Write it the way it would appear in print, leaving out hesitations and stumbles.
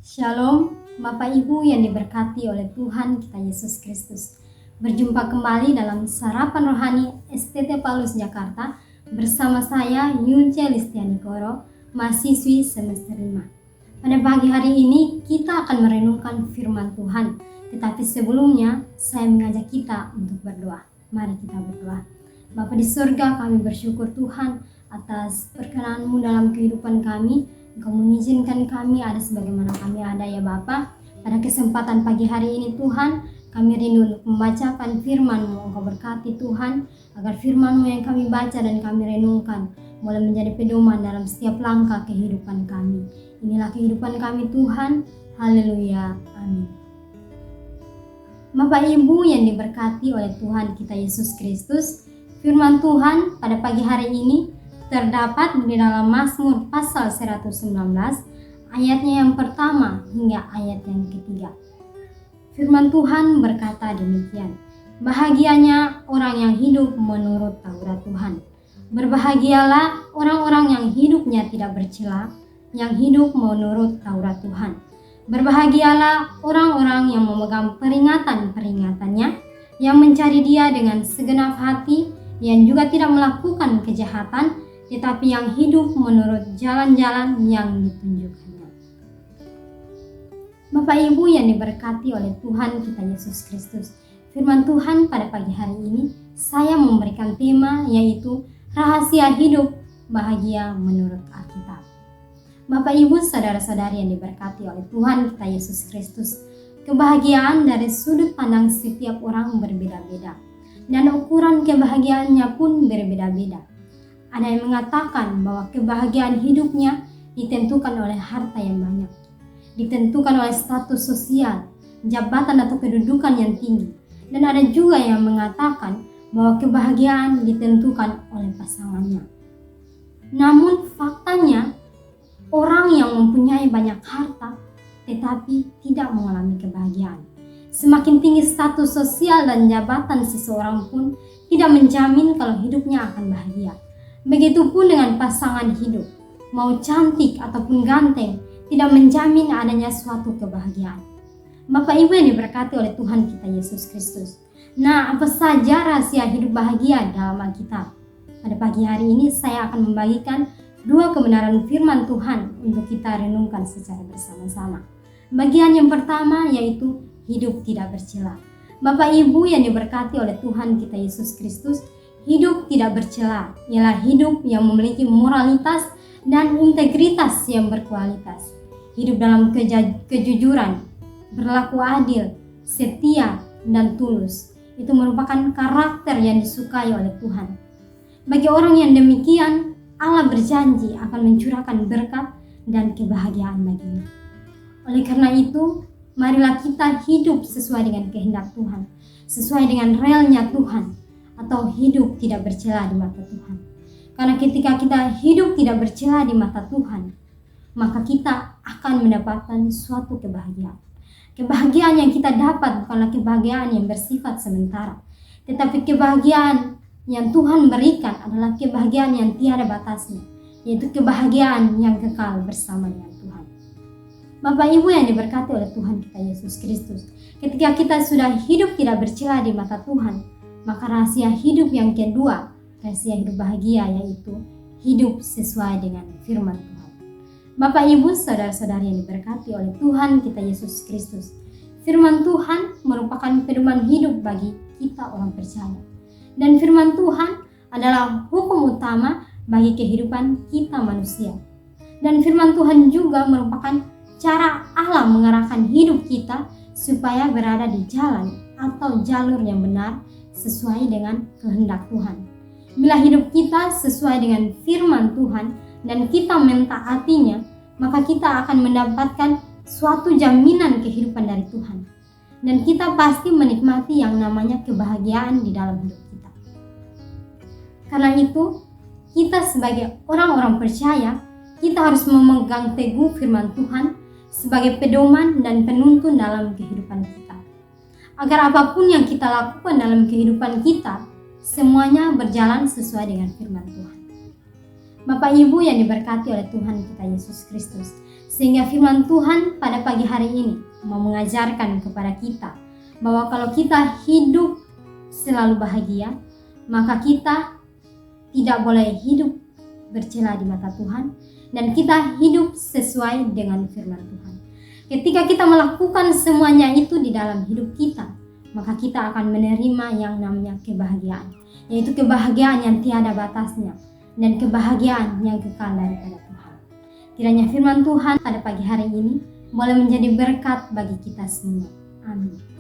Shalom, Bapak Ibu yang diberkati oleh Tuhan kita Yesus Kristus. Berjumpa kembali dalam Sarapan Rohani STT Paulus Jakarta bersama saya Yunce Listiani Koro, mahasiswi semester 5. Pada pagi hari ini kita akan merenungkan firman Tuhan. Tetapi sebelumnya saya mengajak kita untuk berdoa. Mari kita berdoa. Bapa di surga, kami bersyukur Tuhan atas perkenan-Mu dalam kehidupan kami. Engkau mengizinkan kami ada sebagaimana kami ada ya Bapa. Pada kesempatan pagi hari ini Tuhan, kami rindu untuk membacakan firman-Mu. Engkau berkati Tuhan, agar firman-Mu yang kami baca dan kami renungkan boleh menjadi pedoman dalam setiap langkah kehidupan kami. Inilah kehidupan kami Tuhan. Haleluya. Amin. Bapak Ibu yang diberkati oleh Tuhan kita Yesus Kristus, firman Tuhan pada pagi hari ini terdapat di dalam Mazmur pasal 119 ayatnya yang pertama hingga ayat yang ketiga. Firman Tuhan berkata demikian: bahagianya orang yang hidup menurut Taurat Tuhan. Berbahagialah orang-orang yang hidupnya tidak bercela, yang hidup menurut Taurat Tuhan. Berbahagialah orang-orang yang memegang peringatan-peringatannya, yang mencari Dia dengan segenap hati, yang juga tidak melakukan kejahatan, tetapi yang hidup menurut jalan-jalan yang ditunjukkannya. Bapak Ibu yang diberkati oleh Tuhan kita Yesus Kristus, firman Tuhan pada pagi hari ini saya memberikan tema yaitu rahasia hidup bahagia menurut Alkitab. Bapak Ibu saudara-saudari yang diberkati oleh Tuhan kita Yesus Kristus, kebahagiaan dari sudut pandang setiap orang berbeda-beda dan ukuran kebahagiaannya pun berbeda-beda. Ada yang mengatakan bahwa kebahagiaan hidupnya ditentukan oleh harta yang banyak, ditentukan oleh status sosial, jabatan atau kedudukan yang tinggi. Dan ada juga yang mengatakan bahwa kebahagiaan ditentukan oleh pasangannya. Namun faktanya, orang yang mempunyai banyak harta tetapi tidak mengalami kebahagiaan. Semakin tinggi status sosial dan jabatan seseorang pun tidak menjamin kalau hidupnya akan bahagia. Begitupun dengan pasangan hidup, mau cantik ataupun ganteng, tidak menjamin adanya suatu kebahagiaan. Bapak Ibu yang diberkati oleh Tuhan kita Yesus Kristus. Nah, apa saja rahasia hidup bahagia dalam Alkitab? Pada pagi hari ini saya akan membagikan dua kebenaran firman Tuhan untuk kita renungkan secara bersama-sama. Bagian yang pertama yaitu hidup tidak bercela. Bapak Ibu yang diberkati oleh Tuhan kita Yesus Kristus, hidup tidak bercela ialah hidup yang memiliki moralitas dan integritas yang berkualitas. Hidup dalam kejujuran, berlaku adil, setia, dan tulus. Itu merupakan karakter yang disukai oleh Tuhan. Bagi orang yang demikian, Allah berjanji akan mencurahkan berkat dan kebahagiaan baginya. Oleh karena itu, marilah kita hidup sesuai dengan kehendak Tuhan, sesuai dengan relnya Tuhan, atau hidup tidak bercela di mata Tuhan. Karena ketika kita hidup tidak bercela di mata Tuhan, maka kita akan mendapatkan suatu kebahagiaan. Kebahagiaan yang kita dapat bukanlah kebahagiaan yang bersifat sementara, tetapi kebahagiaan yang Tuhan berikan adalah kebahagiaan yang tiada batasnya, yaitu kebahagiaan yang kekal bersama dengan Tuhan. Bapak Ibu yang diberkati oleh Tuhan kita Yesus Kristus, ketika kita sudah hidup tidak bercela di mata Tuhan, maka rahasia hidup yang kedua, rahasia hidup bahagia, yaitu hidup sesuai dengan firman Tuhan. Bapak Ibu saudara-saudari yang diberkati oleh Tuhan kita Yesus Kristus, firman Tuhan merupakan pedoman hidup bagi kita orang percaya. Dan firman Tuhan adalah hukum utama bagi kehidupan kita manusia. Dan firman Tuhan juga merupakan cara Allah mengarahkan hidup kita supaya berada di jalan atau jalur yang benar sesuai dengan kehendak Tuhan. Bila hidup kita sesuai dengan firman Tuhan dan kita mentaatinya, maka kita akan mendapatkan suatu jaminan kehidupan dari Tuhan. Dan kita pasti menikmati yang namanya kebahagiaan di dalam hidup kita. Karena itu, kita sebagai orang-orang percaya, kita harus memegang teguh firman Tuhan sebagai pedoman dan penuntun dalam kehidupan kita. Agar apapun yang kita lakukan dalam kehidupan kita, semuanya berjalan sesuai dengan firman Tuhan. Bapak Ibu yang diberkati oleh Tuhan kita Yesus Kristus, Sehingga firman Tuhan pada pagi hari ini mau mengajarkan kepada kita bahwa kalau kita hidup selalu bahagia, maka kita tidak boleh hidup bercela di mata Tuhan, dan kita hidup sesuai dengan firman Tuhan. Ketika kita melakukan semuanya itu di dalam hidup kita, maka kita akan menerima yang namanya kebahagiaan, yaitu kebahagiaan yang tiada batasnya dan kebahagiaan yang kekal daripada Tuhan. Kiranya firman Tuhan pada pagi hari ini boleh menjadi berkat bagi kita semua. Amin.